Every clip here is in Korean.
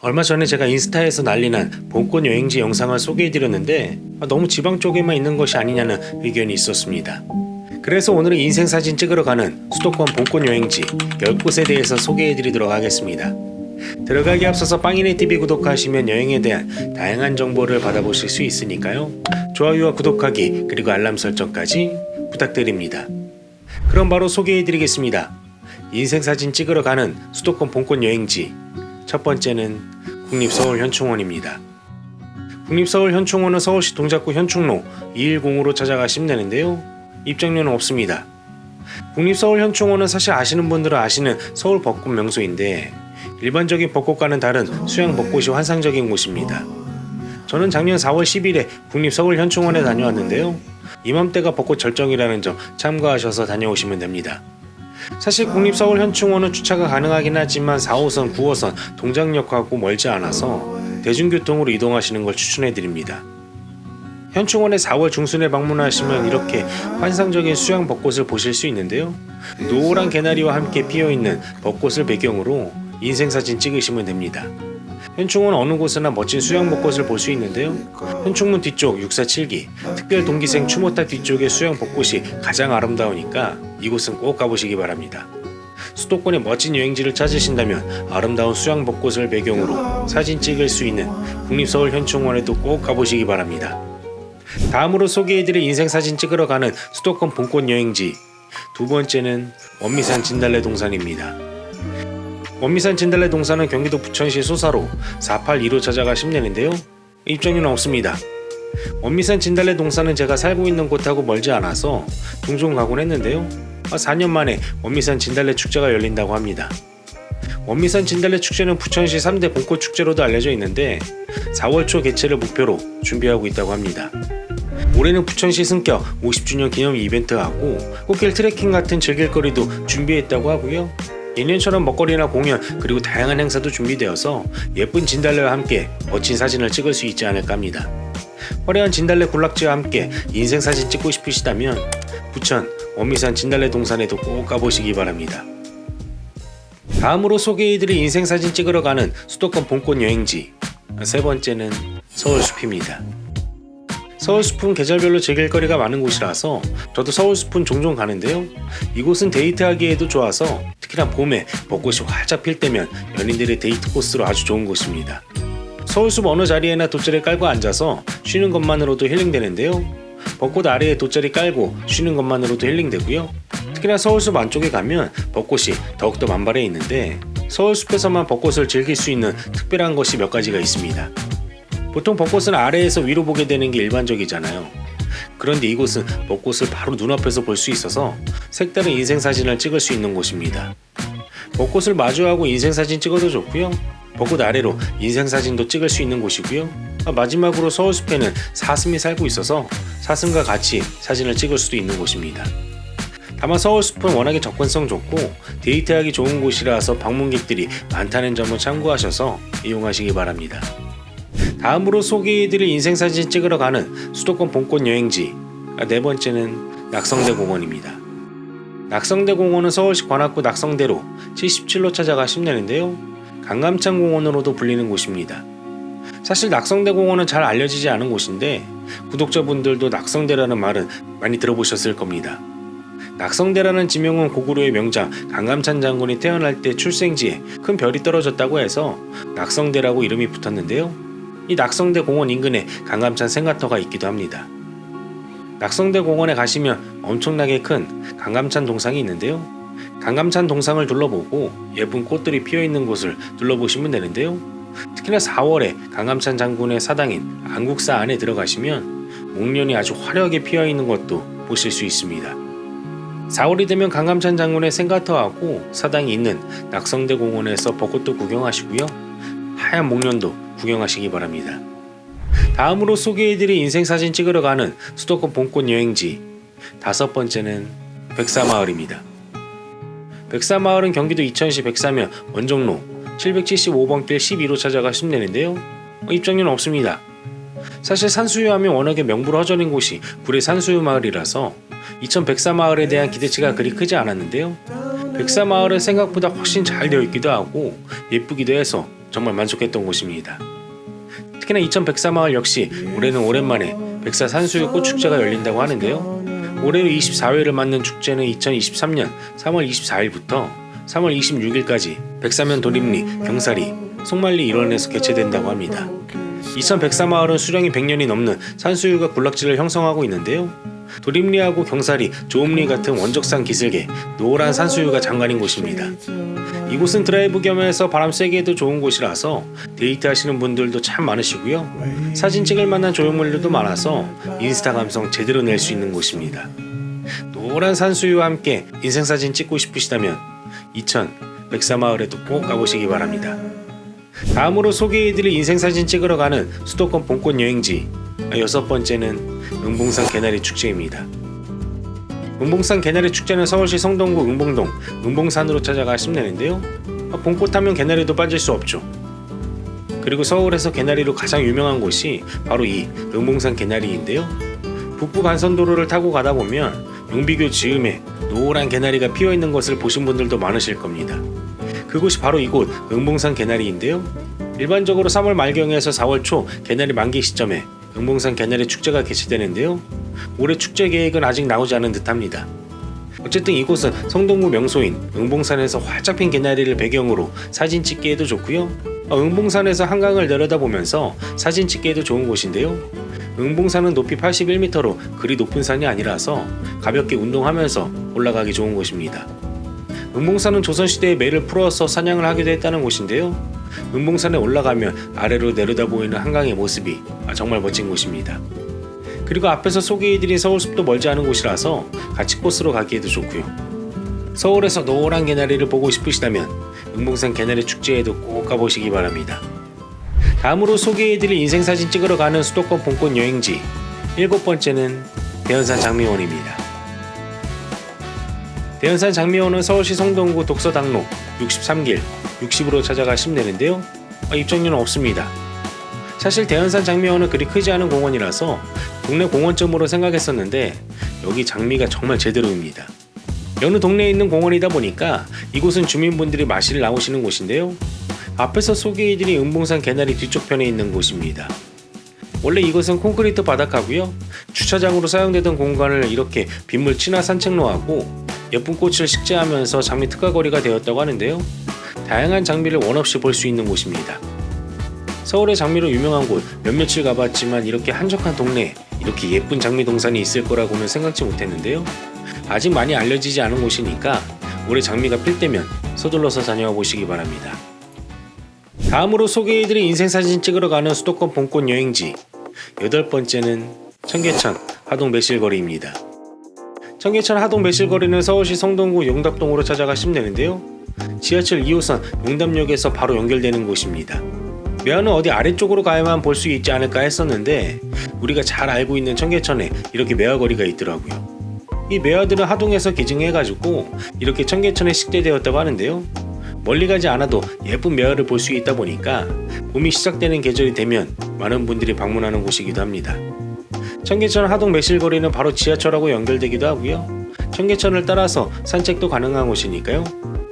얼마 전에 제가 인스타에서 난리난 봄꽃 여행지 영상을 소개해드렸는데 너무 지방 쪽에만 있는 것이 아니냐는 의견이 있었습니다. 그래서 오늘은 인생사진 찍으러 가는 수도권 봄꽃 여행지 10곳에 대해서 소개해드리도록 하겠습니다. 들어가기 앞서서 빵이네TV 구독하시면 여행에 대한 다양한 정보를 받아보실 수 있으니까요. 좋아요와 구독하기 그리고 알람 설정까지 부탁드립니다. 그럼 바로 소개해드리겠습니다. 인생사진 찍으러 가는 수도권 봄꽃 여행지 첫 번째는 국립서울현충원입니다. 국립서울현충원은 서울시 동작구 현충로 210으로 찾아가시면 되는데요. 입장료는 없습니다. 국립서울현충원은 사실 아시는 분들은 아시는 서울 벚꽃 명소인데 일반적인 벚꽃과는 다른 수양 벚꽃이 환상적인 곳입니다. 저는 작년 4월 10일에 국립서울현충원에 다녀왔는데요. 이맘때가 벚꽃 절정이라는 점 참고하셔서 다녀오시면 됩니다. 사실 국립서울현충원은 주차가 가능하긴 하지만 4호선, 9호선, 동작역하고 멀지 않아서 대중교통으로 이동하시는 걸 추천해드립니다. 현충원에 4월 중순에 방문하시면 이렇게 환상적인 수양 벚꽃을 보실 수 있는데요. 노란 개나리와 함께 피어있는 벚꽃을 배경으로 인생사진 찍으시면 됩니다. 현충원 어느 곳에나 멋진 수양 벚꽃을 볼 수 있는데요. 현충문 뒤쪽 647기 특별 동기생 추모탑 뒤쪽의 수양 벚꽃이 가장 아름다우니까 이곳은 꼭 가보시기 바랍니다. 수도권의 멋진 여행지를 찾으신다면 아름다운 수양 벚꽃을 배경으로 사진 찍을 수 있는 국립서울현충원에도 꼭 가보시기 바랍니다. 다음으로 소개해드릴 인생사진 찍으러 가는 수도권 봄꽃 여행지 두 번째는 원미산 진달래 동산입니다. 원미산 진달래 동산은 경기도 부천시 소사로 482로 찾아가시면 되는데요. 입장료는 없습니다. 원미산 진달래 동산은 제가 살고 있는 곳하고 멀지 않아서 종종 가곤 했는데요. 4년 만에 원미산 진달래 축제가 열린다고 합니다. 원미산 진달래 축제는 부천시 3대 봄꽃 축제로도 알려져 있는데 4월 초 개최를 목표로 준비하고 있다고 합니다. 올해는 부천시 승격 50주년 기념 이벤트하고 꽃길 트레킹 같은 즐길거리도 준비했다고 하고요. 예년처럼 먹거리나 공연 그리고 다양한 행사도 준비되어서 예쁜 진달래와 함께 멋진 사진을 찍을 수 있지 않을까 합니다. 화려한 진달래 군락지와 함께 인생사진 찍고 싶으시다면 부천 원미산 진달래 동산에도 꼭 가보시기 바랍니다. 다음으로 소개해드릴 인생사진 찍으러 가는 수도권 봄꽃 여행지 세 번째는 서울숲입니다. 서울숲은 계절별로 즐길거리가 많은 곳이라서 저도 서울숲은 종종 가는데요. 이곳은 데이트하기에도 좋아서 특히나 봄에 벚꽃이 활짝 필 때면 연인들의 데이트 코스로 아주 좋은 곳입니다. 서울숲 어느 자리에나 돗자리 깔고 앉아서 쉬는 것만으로도 힐링되는데요. 벚꽃 아래에 돗자리 깔고 쉬는 것만으로도 힐링되고요. 특히나 서울숲 안쪽에 가면 벚꽃이 더욱더 만발해 있는데 서울숲에서만 벚꽃을 즐길 수 있는 특별한 것이 몇 가지가 있습니다. 보통 벚꽃은 아래에서 위로 보게 되는 게 일반적이잖아요. 그런데 이곳은 벚꽃을 바로 눈앞에서 볼 수 있어서 색다른 인생사진을 찍을 수 있는 곳입니다. 벚꽃을 마주하고 인생사진 찍어도 좋고요. 벚꽃 아래로 인생사진도 찍을 수 있는 곳이고요. 마지막으로 서울숲에는 사슴이 살고 있어서 사슴과 같이 사진을 찍을 수도 있는 곳입니다. 다만 서울숲은 워낙에 접근성 좋고 데이트하기 좋은 곳이라서 방문객들이 많다는 점을 참고하셔서 이용하시기 바랍니다. 다음으로 소개해드릴 인생사진 찍으러 가는 수도권 봄꽃 여행지 네 번째는 낙성대공원입니다. 낙성대공원은 서울시 관악구 낙성대로 77로 찾아가시면 되는데요. 강감찬공원으로도 불리는 곳입니다. 사실 낙성대공원은 잘 알려지지 않은 곳인데 구독자분들도 낙성대라는 말은 많이 들어보셨을 겁니다. 낙성대라는 지명은 고구려의 명장 강감찬 장군이 태어날 때 출생지에 큰 별이 떨어졌다고 해서 낙성대라고 이름이 붙었는데요. 이 낙성대 공원 인근에 강감찬 생가터가 있기도 합니다. 낙성대 공원에 가시면 엄청나게 큰 강감찬 동상이 있는데요. 강감찬 동상을 둘러보고 예쁜 꽃들이 피어있는 곳을 둘러보시면 되는데요. 특히나 4월에 강감찬 장군의 사당인 안국사 안에 들어가시면 목련이 아주 화려하게 피어있는 것도 보실 수 있습니다. 4월이 되면 강감찬 장군의 생가터하고 사당이 있는 낙성대 공원에서 벚꽃도 구경하시고요. 하얀 목련도 구경하시기 바랍니다. 다음으로 소개해드릴 인생사진 찍으러 가는 수도권 봄꽃 여행지 다섯 번째는 백사마을입니다. 백사마을은 경기도 이천시 백사면 원정로 775번 길 12로 찾아가시면 되는데요. 입장료는 없습니다. 사실 산수유 하면 워낙에 명불허전인 곳이 구례 산수유 마을이라서 이천 백사마을에 대한 기대치가 그리 크지 않았는데요. 백사마을은 생각보다 훨씬 잘 되어 있기도 하고 예쁘기도 해서 정말 만족했던 곳입니다. 특히나 이천 백사마을 역시 올해는 오랜만에 백사 산수유 꽃축제가 열린다고 하는데요. 올해로 24회를 맞는 축제는 2023년 3월 24일부터 3월 26일까지 백사면 도림리, 경사리, 송말리 일원에서 개최된다고 합니다. 이천 백사마을은 수령이 100년이 넘는 산수유가 군락지를 형성하고 있는데요. 도림리하고 경사리, 조음리 같은 원적산 기슭에 노란 산수유가 장관인 곳입니다. 이곳은 드라이브 겸해서 바람 쐬기에도 좋은 곳이라서 데이트하시는 분들도 참 많으시고요. 사진 찍을 만한 조형물들도 많아서 인스타 감성 제대로 낼 수 있는 곳입니다. 노란 산수유와 함께 인생사진 찍고 싶으시다면 이천 백사마을에도 꼭 가보시기 바랍니다. 다음으로 소개해드릴 인생사진 찍으러 가는 수도권 봄꽃 여행지 6번째는 응봉산 개나리 축제입니다. 응봉산 개나리 축제는 서울시 성동구 응봉동 응봉산으로 찾아가시면 되는데요. 봄꽃하면 개나리도 빠질 수 없죠. 그리고 서울에서 개나리로 가장 유명한 곳이 바로 이 응봉산 개나리인데요. 북부 간선도로를 타고 가다 보면 용비교 즈음에 노란 개나리가 피어있는 것을 보신 분들도 많으실 겁니다. 그곳이 바로 이곳 응봉산 개나리인데요. 일반적으로 3월 말경에서 4월 초 개나리 만기 시점에 응봉산 개나리 축제가 개최되는데요. 올해 축제 계획은 아직 나오지 않은 듯합니다. 어쨌든 이곳은 성동구 명소인 응봉산에서 활짝 핀 개나리를 배경으로 사진 찍기에도 좋고요. 응봉산에서 한강을 내려다보면서 사진 찍기에도 좋은 곳인데요. 응봉산은 높이 81m로 그리 높은 산이 아니라서 가볍게 운동하면서 올라가기 좋은 곳입니다. 응봉산은 조선시대에 매를 풀어서 사냥을 하기도 했다는 곳인데요. 응봉산에 올라가면 아래로 내려다 보이는 한강의 모습이 정말 멋진 곳입니다. 그리고 앞에서 소개해드린 서울숲도 멀지 않은 곳이라서 같이 코스로 가기에도 좋고요. 서울에서 노란 개나리를 보고 싶으시다면 응봉산 개나리 축제에도 꼭 가보시기 바랍니다. 다음으로 소개해드릴 인생사진 찍으러 가는 수도권 봄꽃 여행지 7번째는 대연산 장미원입니다. 대연산 장미원은 서울시 성동구 독서당로 63길 60으로 찾아가시면 되는데요. 입장료는 없습니다. 사실 대연산 장미원은 그리 크지 않은 공원이라서 동네 공원쯤으로 생각했었는데 여기 장미가 정말 제대로입니다. 여느 동네에 있는 공원이다 보니까 이곳은 주민분들이 마실 나오시는 곳인데요. 앞에서 소개해드린 응봉산 개나리 뒤쪽 편에 있는 곳입니다. 원래 이곳은 콘크리트 바닥하고요. 주차장으로 사용되던 공간을 이렇게 빗물 친화 산책로하고 예쁜 꽃을 식재하면서 장미 특화거리가 되었다고 하는데요. 다양한 장미를 원없이 볼 수 있는 곳입니다. 서울의 장미로 유명한 곳 몇몇을 가봤지만 이렇게 한적한 동네에 이렇게 예쁜 장미 동산이 있을 거라고는 생각지 못했는데요. 아직 많이 알려지지 않은 곳이니까 올해 장미가 필 때면 서둘러서 다녀와 보시기 바랍니다. 다음으로 소개해드릴 인생사진 찍으러 가는 수도권 봄꽃 여행지 8번째는 청계천 하동 매실거리입니다. 청계천 하동 매실거리는 서울시 성동구 용답동으로 찾아가시면 되는데요. 지하철 2호선 용답역에서 바로 연결되는 곳입니다. 매화는 어디 아래쪽으로 가야만 볼 수 있지 않을까 했었는데 우리가 잘 알고 있는 청계천에 이렇게 매화거리가 있더라고요. 이 매화들은 하동에서 기증해가지고 이렇게 청계천에 식재되었다고 하는데요. 멀리 가지 않아도 예쁜 매화를 볼 수 있다 보니까 봄이 시작되는 계절이 되면 많은 분들이 방문하는 곳이기도 합니다. 청계천 하동 매실거리는 바로 지하철하고 연결되기도 하고요. 청계천을 따라서 산책도 가능한 곳이니까요.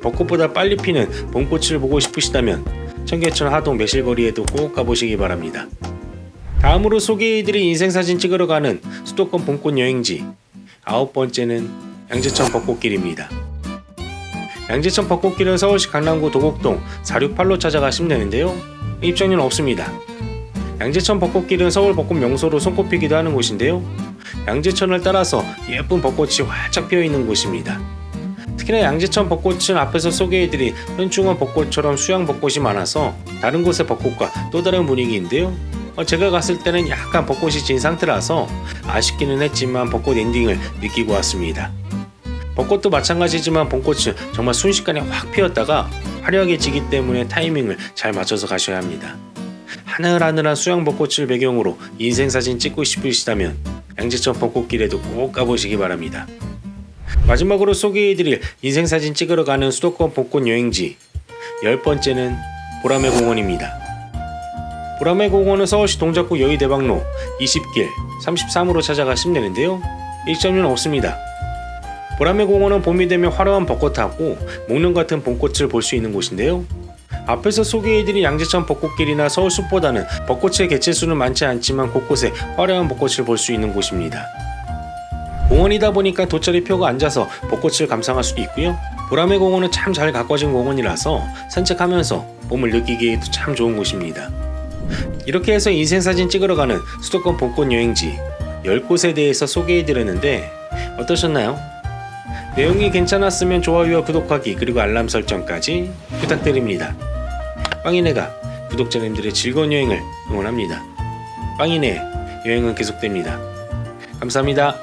벚꽃보다 빨리 피는 봄꽃을 보고 싶으시다면 청계천 하동 매실거리에도 꼭 가보시기 바랍니다. 다음으로 소개해드릴 인생사진 찍으러 가는 수도권 봄꽃 여행지 9번째는 양재천 벚꽃길입니다. 양재천 벚꽃길은 서울시 강남구 도곡동 468로 찾아가시면 되는데요. 입장료는 없습니다. 양재천 벚꽃길은 서울 벚꽃 명소로 손꼽히기도 하는 곳인데요. 양재천을 따라서 예쁜 벚꽃이 활짝 피어있는 곳입니다. 특히나 양재천 벚꽃은 앞에서 소개해드린 현충원 벚꽃처럼 수양 벚꽃이 많아서 다른 곳의 벚꽃과 또 다른 분위기인데요. 제가 갔을 때는 약간 벚꽃이 진 상태라서 아쉽기는 했지만 벚꽃 엔딩을 느끼고 왔습니다. 벚꽃도 마찬가지지만 봄꽃은 정말 순식간에 확 피었다가 화려하게 지기 때문에 타이밍을 잘 맞춰서 가셔야 합니다. 하늘하늘한 수양 벚꽃을 배경으로 인생사진 찍고 싶으시다면 양재천 벚꽃길에도 꼭 가보시기 바랍니다. 마지막으로 소개해드릴 인생사진 찍으러 가는 수도권 벚꽃 여행지 10번째는 보라매 공원입니다. 보라매 공원은 서울시 동작구 여의대방로 20길 33으로 찾아가시면 되는데요. 입장료는 없습니다. 보라매 공원은 봄이 되면 화려한 벚꽃하고 목련 같은 봄꽃을 볼 수 있는 곳인데요. 앞에서 소개해드린 양재천 벚꽃길이나 서울 숲보다는 벚꽃의 개체수는 많지 않지만 곳곳에 화려한 벚꽃을 볼 수 있는 곳입니다. 공원이다 보니까 돗자리 펴고 앉아서 벚꽃을 감상할 수도 있고요. 보라매 공원은 참 잘 가꿔진 공원이라서 산책하면서 봄을 느끼기에도 참 좋은 곳입니다. 이렇게 해서 인생사진 찍으러 가는 수도권 봄꽃 여행지 10곳에 대해서 소개해드렸는데 어떠셨나요? 내용이 괜찮았으면 좋아요와 구독하기 그리고 알람 설정까지 부탁드립니다. 빵이네가 구독자님들의 즐거운 여행을 응원합니다. 빵이네 여행은 계속됩니다. 감사합니다.